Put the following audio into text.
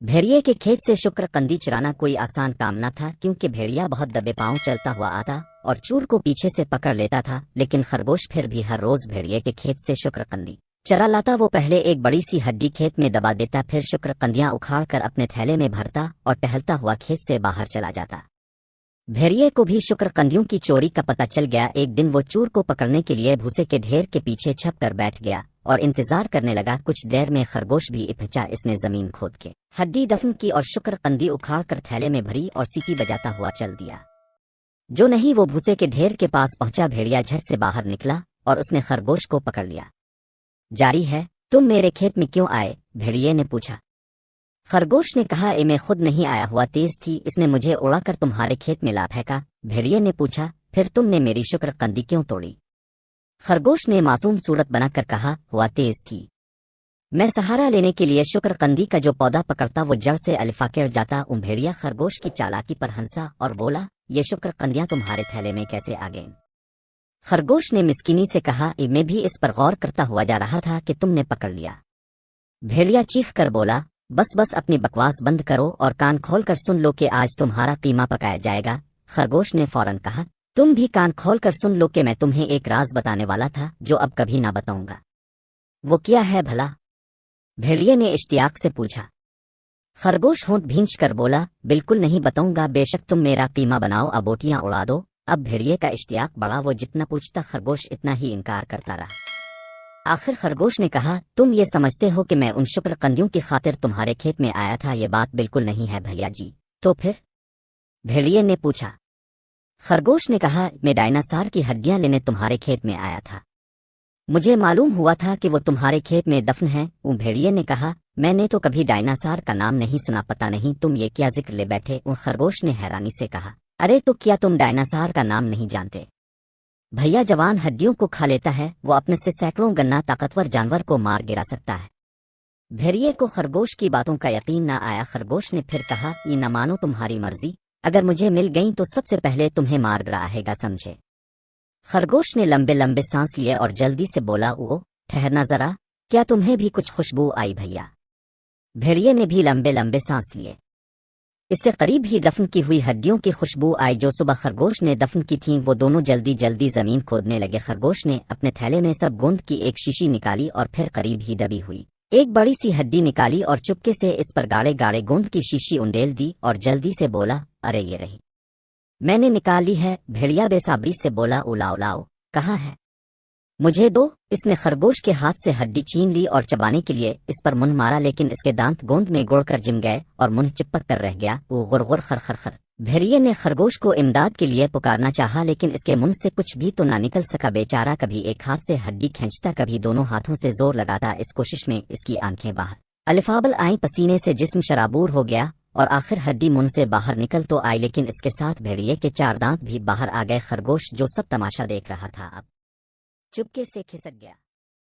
भेड़िए के खेत से शुक्रकंदी चुराना कोई आसान काम न था, क्योंकि भेड़िया बहुत दबे पांव चलता हुआ आता और चूर को पीछे से पकड़ लेता था। लेकिन खरगोश फिर भी हर रोज भेड़िए के खेत से शुक्रकंदी चरा लाता। वो पहले एक बड़ी सी हड्डी खेत में दबा देता, फिर शुक्रकंदियां उखाड़ कर अपने थैले में भरता और टहलता हुआ खेत से बाहर चला जाता। भेड़िए को भी शुक्रकंदियों की चोरी का पता चल गया। एक दिन वो चूर को पकड़ने के लिए भूसे के ढेर के पीछे छप कर बैठ गया और इंतजार करने लगा। कुछ देर में खरगोश भी इपचा। इसने जमीन खोद के हड्डी दफन की और शुक्रकंदी उखाड़ कर थैले में भरी और सीटी बजाता हुआ चल दिया। जो नहीं वो भूसे के ढेर के पास पहुंचा। भेड़िया झट से बाहर निकला और उसने खरगोश को पकड़ लिया। जारी है, तुम मेरे खेत में क्यों आए? भेड़िए ने पूछा। खरगोश ने कहा, मैं खुद नहीं आया हुआ, तेज थी, इसने मुझे उड़ाकर तुम्हारे खेत में ला फेंका। भेड़िए ने पूछा, फिर तुमने मेरी शुक्रकंदी क्यों तोड़ी? खरगोश ने मासूम सूरत बनाकर कहा, हुआ तेज थी, मैं सहारा लेने के लिए शुक्रकंदी का जो पौधा पकड़ता वो जड़ से अलिफा गिर जाता। भेड़िया खरगोश की चालाकी पर हंसा और बोला, ये शुक्रकंदियां तुम्हारे थैले में कैसे आ गईं? खरगोश ने मिस्कीनी से कहा, मैं भी इस पर गौर करता हुआ जा रहा था कि तुमने पकड़ लिया। भेड़िया चीख कर बोला, बस बस अपनी बकवास बंद करो और कान खोल कर सुन लो कि आज तुम्हारा कीमा पकाया जाएगा। खरगोश ने फौरन कहा, तुम भी कान खोल कर सुन लो कि मैं तुम्हें एक राज बताने वाला था जो अब कभी ना बताऊंगा। वो क्या है भला? भेड़िए ने इश्तियाक से पूछा। खरगोश होंठ भींच कर बोला, बिल्कुल नहीं बताऊंगा, बेशक तुम मेरा कीमा बनाओ, अब बोटियां उड़ा दो। अब भेड़िए का इश्तियाक बढ़ा। वो जितना पूछता खरगोश इतना ही इनकार करता रहा। आखिर खरगोश ने कहा, तुम ये समझते हो कि मैं उन शुक्रकंदियों की खातिर तुम्हारे खेत में आया था? ये बात बिल्कुल नहीं है भैया जी। तो फिर? भेड़िए ने पूछा। खरगोश ने कहा, मैं डायनासोर की हड्डियां लेने तुम्हारे खेत में आया था। मुझे मालूम हुआ था कि वो तुम्हारे खेत में दफन है। भेड़िए ने कहा, मैंने तो कभी डायनासोर का नाम नहीं सुना, पता नहीं तुम ये क्या जिक्र ले बैठे? खरगोश ने हैरानी से कहा, अरे तो क्या तुम डायनासोर का नाम नहीं जानते? भैया जवान हड्डियों को खा लेता है, वो अपने से सैकड़ों गन्ना ताकतवर जानवर को मार गिरा सकता है। भेड़िए को खरगोश की बातों का यकीन न आया। खरगोश ने फिर कहा, ये न मानो तुम्हारी मर्जी, अगर मुझे मिल गई तो सबसे पहले तुम्हें मार गिराएगा, समझे? खरगोश ने लंबे लंबे सांस लिए और जल्दी से बोला, ओ ठहरना जरा, क्या तुम्हें भी कुछ खुशबू आई भैया? भेड़िए ने भी लंबे लंबे सांस लिए। इससे करीब ही दफन की हुई हड्डियों की खुशबू आई जो सुबह खरगोश ने दफन की थीं। वो दोनों जल्दी जल्दी जमीन खोदने लगे। खरगोश ने अपने थैले में सब गोंद की एक शीशी निकाली और फिर करीब ही दबी हुई एक बड़ी सी हड्डी निकाली और चुपके से इस पर गाढ़े गाढ़े गोंद की शीशी उंडेल दी और जल्दी से बोला, अरे ये रही, मैंने निकाल ली है। भेड़िया बेसाबरी से बोला, उलाओ लाओ, कहाँ है? मुझे दो। इसने खरगोश के हाथ से हड्डी छीन ली और चबाने के लिए इस पर मुंह मारा, लेकिन इसके दांत गोंद में गुड़कर जिम गए और मुंह चिपक कर रह गया। वो गुरगुर खर खर खर। भेड़िए ने खरगोश को इमदाद के लिए पुकारना चाहा, लेकिन इसके मुंह से कुछ भी तो ना निकल सका। बेचारा कभी एक हाथ से हड्डी खींचता, कभी दोनों हाथों से जोर लगाता। इस कोशिश में इसकी आंखें बाहर अलिफाबल आई, पसीने से जिस्म शराबूर हो गया और आखिर हड्डी मुंह से बाहर निकल तो आई, लेकिन इसके साथ भेड़िए के 4 दांत भी बाहर आ गए। खरगोश जो सब तमाशा देख रहा था अब चुपके से खिसक गया।